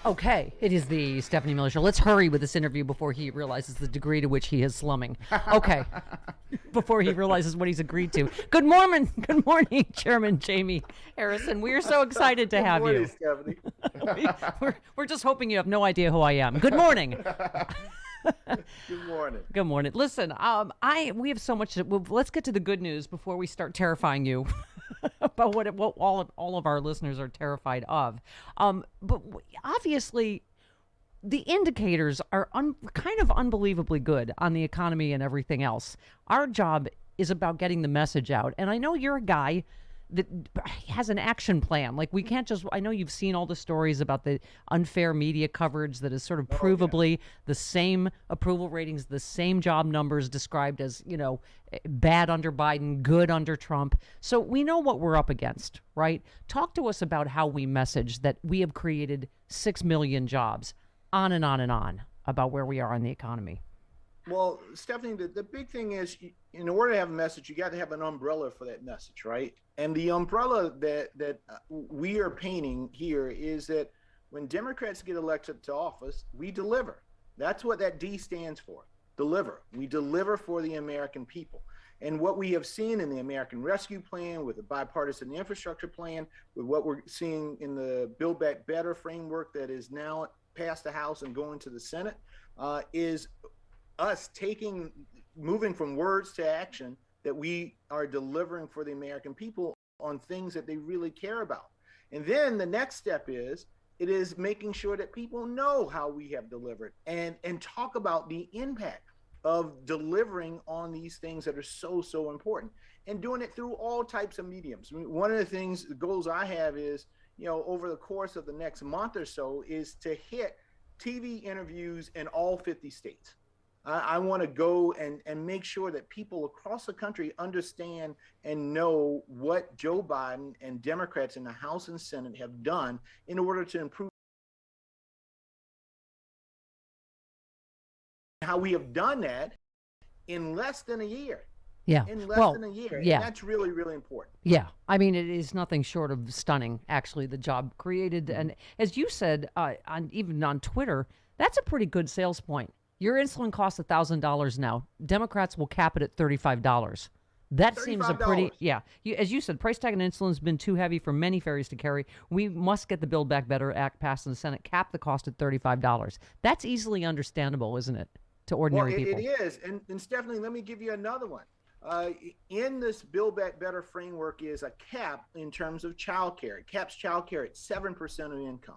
Okay, it is the Stephanie Miller Show. Let's hurry with this interview before he realizes the degree to which he is slumming. Okay, before he realizes what he's agreed to. Good morning, Chairman Jaime Harrison. We are so excited to have you. Stephanie. we're just hoping you have no idea who I am. Good morning. Good morning. Good morning. Listen, we have so much. Let's get to the good news before we start terrifying you about what all of our listeners are terrified of. But obviously, the indicators are kind of unbelievably good on the economy and everything else. Our job is about getting the message out, and I know you're a guy that has an action plan. Like, we can't just, I know you've seen all the stories about the unfair media coverage that is sort of provably the same approval ratings, the same job numbers described as, bad under Biden, good under Trump. So we know what we're up against, right? Talk to us about how we message that we have created 6 million jobs, on and on and on, about where we are in the economy. Well, Stephanie, the big thing is, in order to have a message, you got to have an umbrella for that message, right? And the umbrella that we are painting here is that when Democrats get elected to office, we deliver. That's what that D stands for, deliver. We deliver for the American people. And what we have seen in the American Rescue Plan, with the bipartisan infrastructure plan, with what we're seeing in the Build Back Better framework that is now passed the House and going to the Senate, is us moving from words to action, that we are delivering for the American people on things that they really care about. And then the next step is making sure that people know how we have delivered and talk about the impact of delivering on these things that are so important, and doing it through all types of mediums. I mean, one of the goals I have is, over the course of the next month or so, is to hit TV interviews in all 50 states. I want to go and make sure that people across the country understand and know what Joe Biden and Democrats in the House and Senate have done in order to improve how we have done that in less than a year. Yeah. In less than a year. Yeah. And that's really, really important. Yeah. I mean, it is nothing short of stunning, actually, the job created. And as you said, even on Twitter, that's a pretty good sales point. Your insulin costs $1,000 now. Democrats will cap it at $35. That seems a pretty, as you said, price tag on insulin has been too heavy for many ferries to carry. We must get the Build Back Better Act passed in the Senate, cap the cost at $35. That's easily understandable, isn't it, to ordinary people? It is. And Stephanie, let me give you another one. In this Build Back Better framework is a cap in terms of child care. It caps child care at 7% of income.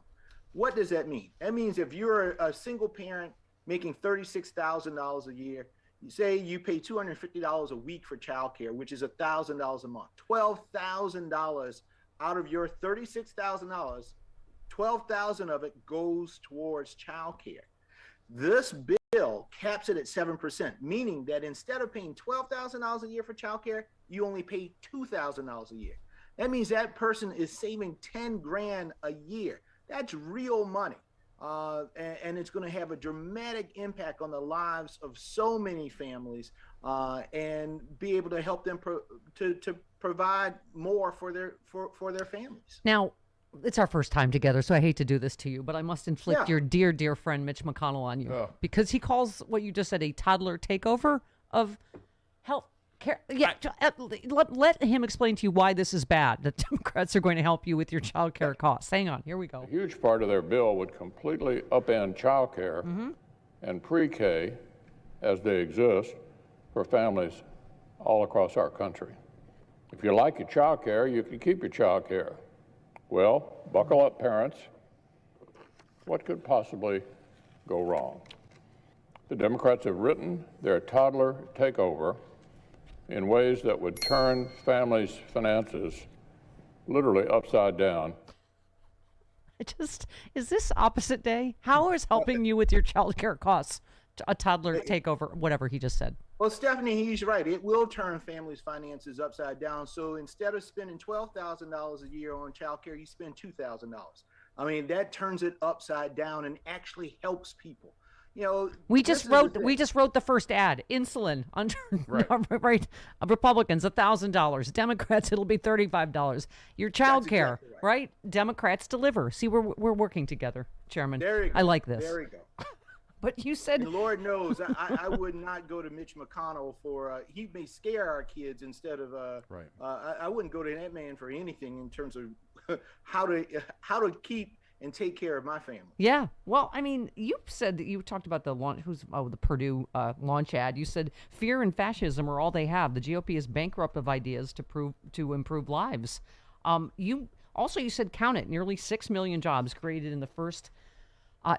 What does that mean? That means if you're a single parent making $36,000 a year, you say you pay $250 a week for childcare, which is $1,000 a month. $12,000 out of your $36,000, $12,000 of it goes towards childcare. This bill caps it at 7%, meaning that instead of paying $12,000 a year for childcare, you only pay $2,000 a year. That means that person is saving 10 grand a year. That's real money. And it's going to have a dramatic impact on the lives of so many families, and be able to help them to provide more for their families. Now, it's our first time together, so I hate to do this to you, but I must inflict your dear friend Mitch McConnell on you, because he calls what you just said a toddler takeover of health care. Yeah, let him explain to you why this is bad, that Democrats are going to help you with your child care costs. Hang on, here we go. A huge part of their bill would completely upend child care and pre-K as they exist for families all across our country. If you like your child care, you can keep your child care. Well, buckle up, parents. What could possibly go wrong? The Democrats have written their toddler takeover in ways that would turn families' finances literally upside down. Is this opposite day? How is helping you with your child care costs a toddler takeover, whatever he just said? Well, Stephanie, he's right. It will turn families' finances upside down. So instead of spending $12,000 a year on childcare, you spend $2,000. I mean, that turns it upside down and actually helps people. We this just is the wrote thing. the first ad. Insulin under Right. right. Republicans $1,000. Democrats it'll be $35. Your child care, exactly right. right? Democrats deliver. See, we're working together, Chairman. There you go. I like this. There you go. But you said And Lord knows, I would not go to Mitch McConnell for, he may scare our kids instead of, Right. I wouldn't go to that man for anything in terms of how to keep and take care of my family. yeah. Well, I mean, you said that you talked about the launch. The Purdue launch ad? You said fear and fascism are all they have. The GOP is bankrupt of ideas to improve lives. You said count it, nearly 6 million jobs created in the first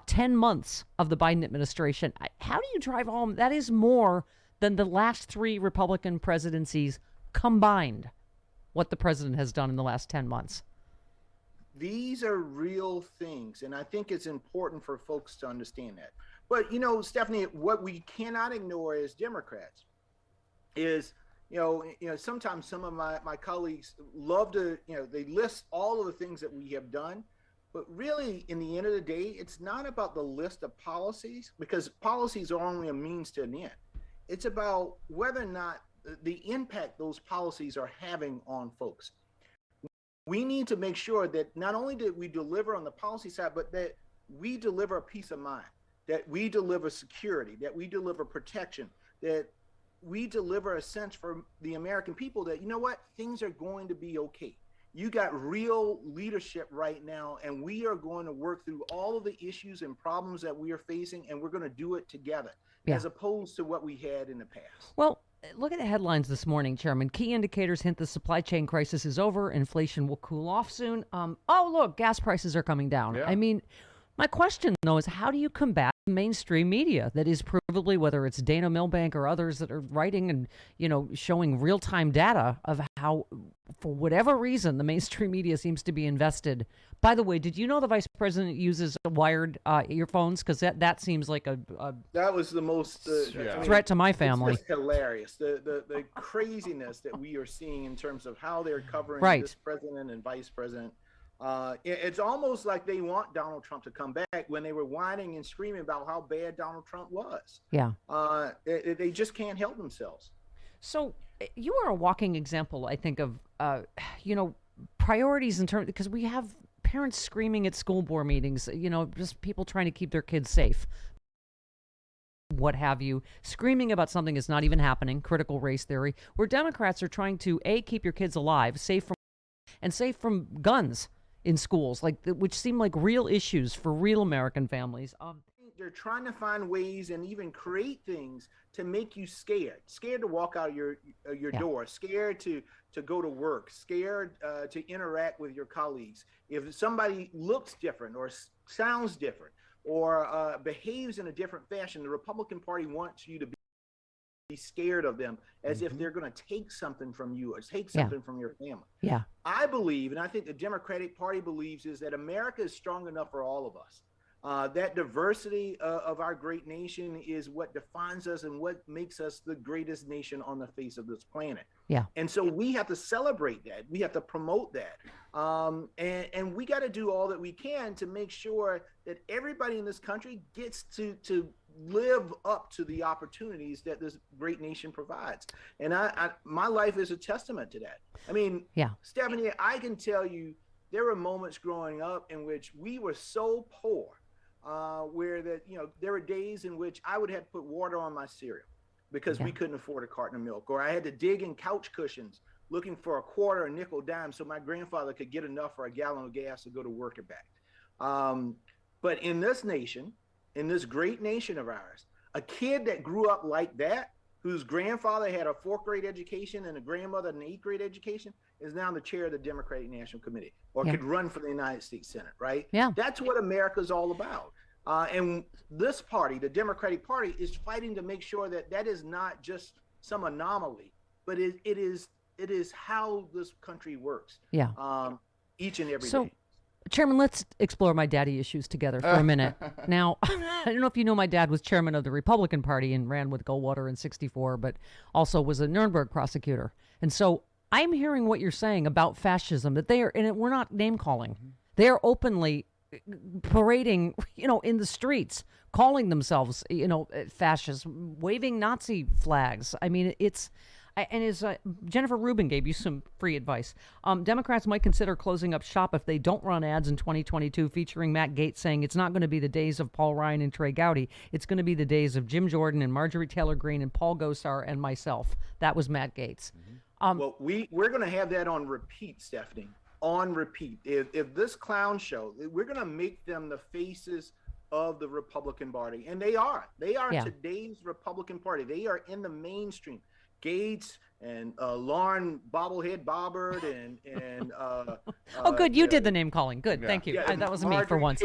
10 months of the Biden administration. How do you drive home? That is more than the last 3 Republican presidencies combined, what the president has done in the last 10 months. These are real things, and I think it's important for folks to understand that. But Stephanie, what we cannot ignore as Democrats is, sometimes some of my colleagues love to, they list all of the things that we have done, but really, in the end of the day, it's not about the list of policies, because policies are only a means to an end. It's about whether or not the impact those policies are having on folks. We need to make sure that not only did we deliver on the policy side, but that we deliver peace of mind, that we deliver security, that we deliver protection, that we deliver a sense for the American people that, things are going to be okay. You got real leadership right now, and we are going to work through all of the issues and problems that we are facing, and we're going to do it together, as opposed to what we had in the past. Well, look at the headlines this morning, Chairman. Key indicators hint the supply chain crisis is over. Inflation will cool off soon. Look, gas prices are coming down. Yeah. I mean, my question, though, is how do you combat the mainstream media that is provably, whether it's Dana Milbank or others that are writing and, showing real-time data of how, for whatever reason, the mainstream media seems to be invested. By the way, did you know the vice president uses wired earphones? Because that seems like a That was the most threat to my family. It's just hilarious. The craziness that we are seeing in terms of how they're covering Right. this president and vice president. It's almost like they want Donald Trump to come back when they were whining and screaming about how bad Donald Trump was. Yeah. They just can't help themselves. So you are a walking example, I think, of, priorities in terms, because we have parents screaming at school board meetings, just people trying to keep their kids safe, what have you, screaming about something that's not even happening, critical race theory, where Democrats are trying to, keep your kids alive, safe from guns in schools, which seem like real issues for real American families. They're trying to find ways and even create things to make you scared to walk out your door, scared to go to work, scared to interact with your colleagues. If somebody looks different or sounds different or behaves in a different fashion, the Republican Party wants you to be scared of them as if they're going to take something from you or take something from your family. Yeah. I believe, and I think the Democratic Party believes, is that America is strong enough for all of us. That diversity of our great nation is what defines us and what makes us the greatest nation on the face of this planet. Yeah. And so we have to celebrate that. We have to promote that. And we got to do all that we can to make sure that everybody in this country gets to live up to the opportunities that this great nation provides. And my life is a testament to that. I mean, Stephanie, I can tell you there were moments growing up in which we were so poor, where there were days in which I would have to put water on my cereal because we couldn't afford a carton of milk, or I had to dig in couch cushions looking for a quarter, a nickel, dime so my grandfather could get enough for a gallon of gas to go to work and back. But in this nation, in this great nation of ours, a kid that grew up like that, whose grandfather had a 4th grade education and a grandmother an 8th grade education, is now the chair of the Democratic National Committee, or could run for the United States Senate, right? Yeah. That's what America's all about. And this party, the Democratic Party, is fighting to make sure that that is not just some anomaly, but it is how this country works. Yeah. Each and every So, day. Chairman, let's explore my daddy issues together for a minute. Now, I don't know if you know my dad was chairman of the Republican Party and ran with Goldwater in '64, but also was a Nuremberg prosecutor. And so I'm hearing what you're saying about fascism, that they are, and we're not name calling. They are openly parading, in the streets, calling themselves, fascists, waving Nazi flags. I mean, and as Jennifer Rubin gave you some free advice, Democrats might consider closing up shop if they don't run ads in 2022 featuring Matt Gaetz saying it's not going to be the days of Paul Ryan and Trey Gowdy. It's going to be the days of Jim Jordan and Marjorie Taylor Greene and Paul Gosar and myself. That was Matt Gaetz. Well, we're going to have that on repeat, Stephanie. On repeat. If this clown show, we're going to make them the faces of the Republican Party, and they are. They are today's Republican Party. They are in the mainstream. Gates and Lauren Bobblehead Bobbert and oh, good, you did the name calling. Good, thank you. Yeah, that was me for once.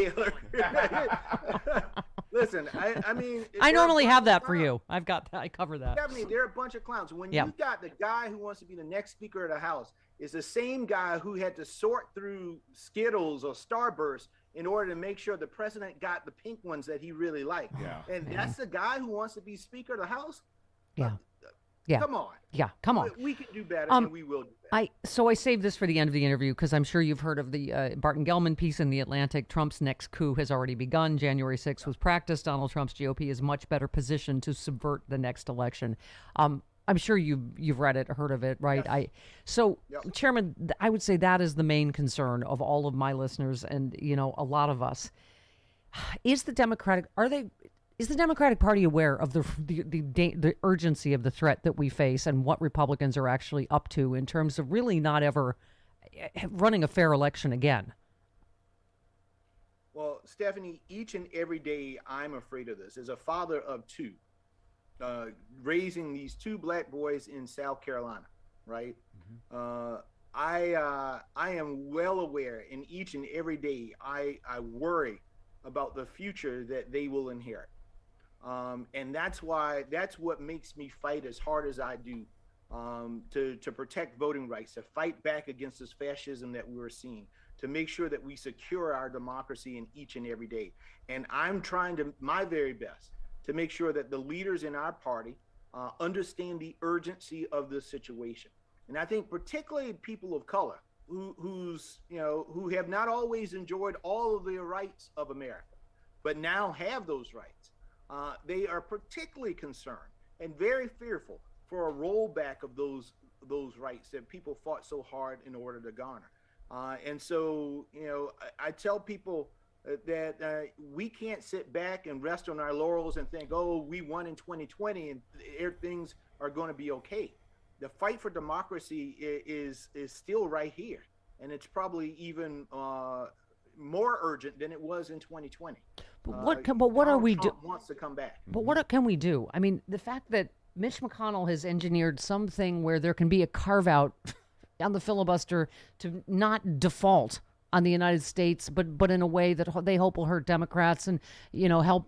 Listen, I mean, I normally have that for you. I cover that. I mean, they're a bunch of clowns. When you got the guy who wants to be the next Speaker of the House is the same guy who had to sort through Skittles or Starburst in order to make sure the president got the pink ones that he really liked. Yeah. And that's the guy who wants to be Speaker of the House? Yeah. Yeah. Come on. Yeah, come on. We can do better, and we will do better. So I saved this for the end of the interview because I'm sure you've heard of the Barton Gellman piece in The Atlantic. Trump's next coup has already begun. January 6th was practiced. Donald Trump's GOP is much better positioned to subvert the next election. I'm sure you've read it, heard of it, right? Yes. Chairman, I would say that is the main concern of all of my listeners and, a lot of us. Is the Democratic Party aware of the urgency of the threat that we face and what Republicans are actually up to in terms of really not ever running a fair election again? Well, Stephanie, each and every day I'm afraid of this. As a father of two, raising these two black boys in South Carolina, right? Mm-hmm. I am well aware, and each and every day I worry about the future that they will inherit. And that's what makes me fight as hard as I do to protect voting rights, to fight back against this fascism that we're seeing, to make sure that we secure our democracy in each and every day. And I'm trying my very best to make sure that the leaders in our party understand the urgency of this situation. And I think particularly people of color who have not always enjoyed all of the rights of America, but now have those rights. They are particularly concerned and very fearful for a rollback of those rights that people fought so hard in order to garner. And so, I tell people that we can't sit back and rest on our laurels and think, oh, we won in 2020 and things are going to be okay. The fight for democracy is still right here, and it's probably even more urgent than it was in 2020. But what are we doing? Wants to come back. But what can we do? I mean, the fact that Mitch McConnell has engineered something where there can be a carve out on the filibuster to not default on the United States, but in a way that they hope will hurt Democrats and help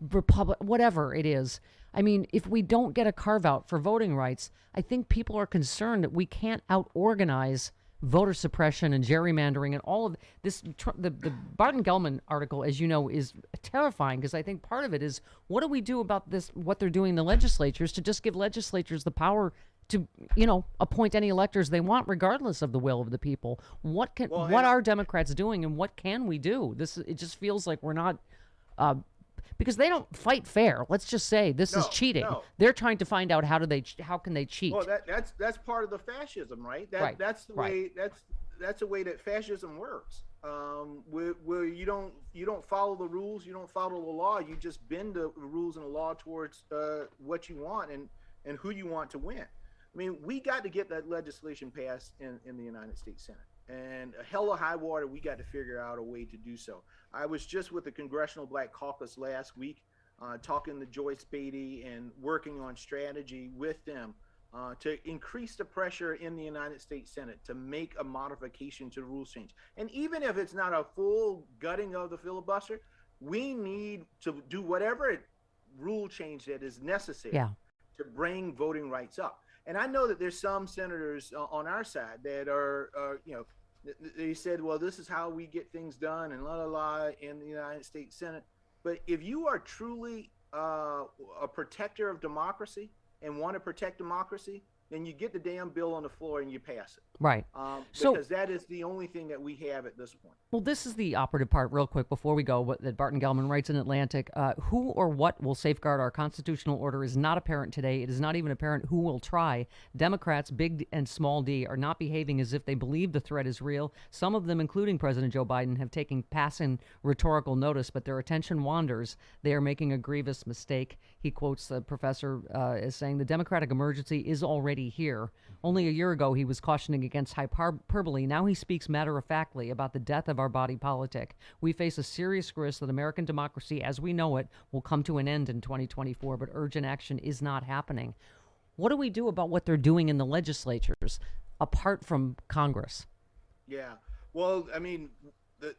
whatever it is. I mean, if we don't get a carve out for voting rights, I think people are concerned that we can't out organize voter suppression and gerrymandering and all of this. The Barton Gellman article, as you know, is terrifying because I think part of it is what do we do about this, what they're doing in the legislatures to just give legislatures the power to, appoint any electors they want regardless of the will of the people. What are Democrats doing and what can we do? It just feels like we're not because they don't fight fair. Let's just say this is cheating. No. They're trying to find out how can they cheat. Well, that's part of the fascism, right? That's the way that's the way that fascism works. Where you don't follow the rules, you don't follow the law, you just bend the rules and the law towards what you want and who you want to win. I mean, we got to get that legislation passed in the United States Senate. And a hell of high water, we got to figure out a way to do so. I was just with the Congressional Black Caucus last week, talking to Joyce Beatty and working on strategy with them to increase the pressure in the United States Senate to make a modification to the rules change. And even if it's not a full gutting of the filibuster, we need to do whatever rule change that is necessary to bring voting rights up. And I know that there's some senators on our side that are They said, well, this is how we get things done and la la la in the United States Senate. But if you are truly a protector of democracy and want to protect democracy, then you get the damn bill on the floor and you pass it. Right. Because that is the only thing that we have at this point. Well, this is the operative part, real quick, before we go, that Barton Gellman writes in Atlantic. Who or what will safeguard our constitutional order is not apparent today. It is not even apparent who will try. Democrats, big and small d, are not behaving as if they believe the threat is real. Some of them, including President Joe Biden, have taken passing rhetorical notice, but their attention wanders. They are making a grievous mistake. He quotes the professor as saying, the Democratic emergency is already here. Only a year ago, he was cautioning against hyperbole. Now he speaks matter-of-factly about the death of our body politic. We face a serious risk that American democracy, as we know it, will come to an end in 2024, but urgent action is not happening. What do we do about what they're doing in the legislatures, apart from Congress? Yeah. Well, I mean,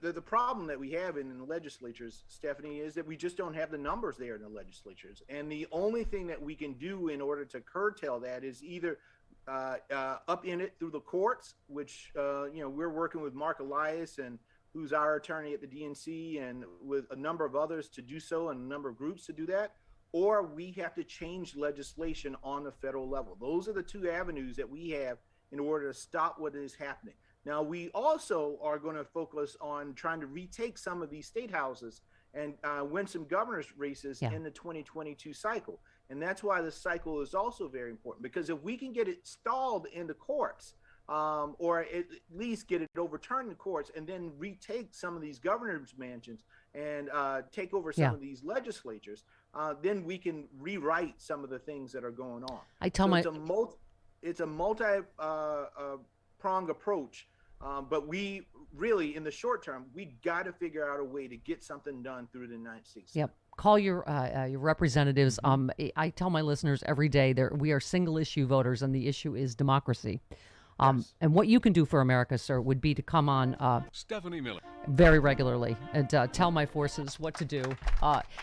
the problem that we have in the legislatures, Stephanie, is that we just don't have the numbers there in the legislatures. And the only thing that we can do in order to curtail that is either up in it through the courts, which, we're working with Mark Elias, and who's our attorney at the DNC, and with a number of others to do so, and a number of groups to do that, or we have to change legislation on the federal level. Those are the two avenues that we have in order to stop what is happening. Now, we also are going to focus on trying to retake some of these state houses and win some governor's races in the 2022 cycle. And that's why the cycle is also very important, because if we can get it stalled in the courts, or at least get it overturned in the courts, and then retake some of these governor's mansions and take over some of these legislatures, then we can rewrite some of the things that are going on. It's a multi-pronged approach. But we really, in the short term, we got to figure out a way to get something done through the United States. Yep. Call your representatives. I tell my listeners every day we are single issue voters, and the issue is democracy. And what you can do for America, sir, would be to come on Stephanie Miller very regularly and tell my forces what to do.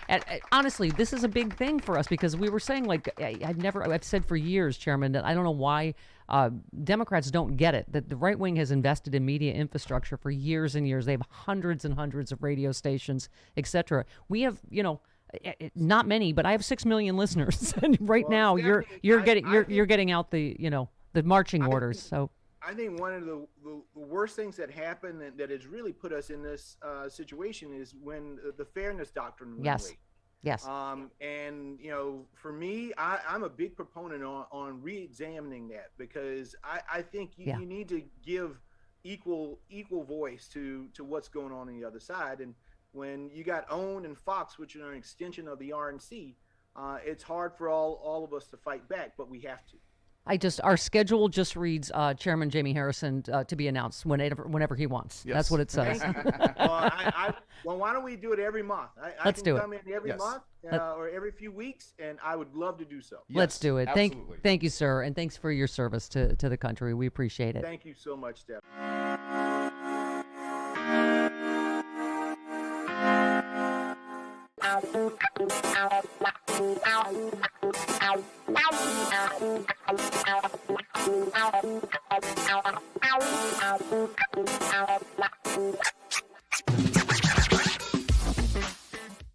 And honestly, this is a big thing for us, because we were saying, I've said for years, Chairman, that I don't know why Democrats don't get it, that the right wing has invested in media infrastructure for years and years. They have hundreds and hundreds of radio stations, etc. We have, not many, but I have 6 million listeners, and now you're getting out the marching orders. So I think one of the worst things that happened that has really put us in this situation is when the fairness doctrine went away. Yes. And for me, I'm a big proponent on re-examining that, because I think you need to give equal voice to what's going on the other side. And when you got OWN and Fox, which are an extension of the RNC, it's hard for all of us to fight back, but we have to. Our schedule just reads Chairman Jaime Harrison to be announced whenever he wants. Yes. That's what it says. Well, why don't we do it every month? I can come in every month or every few weeks, and I would love to do so. Yes, let's do it. Thank you, sir, and thanks for your service to the country. We appreciate it. Thank you so much, Steph. Ow.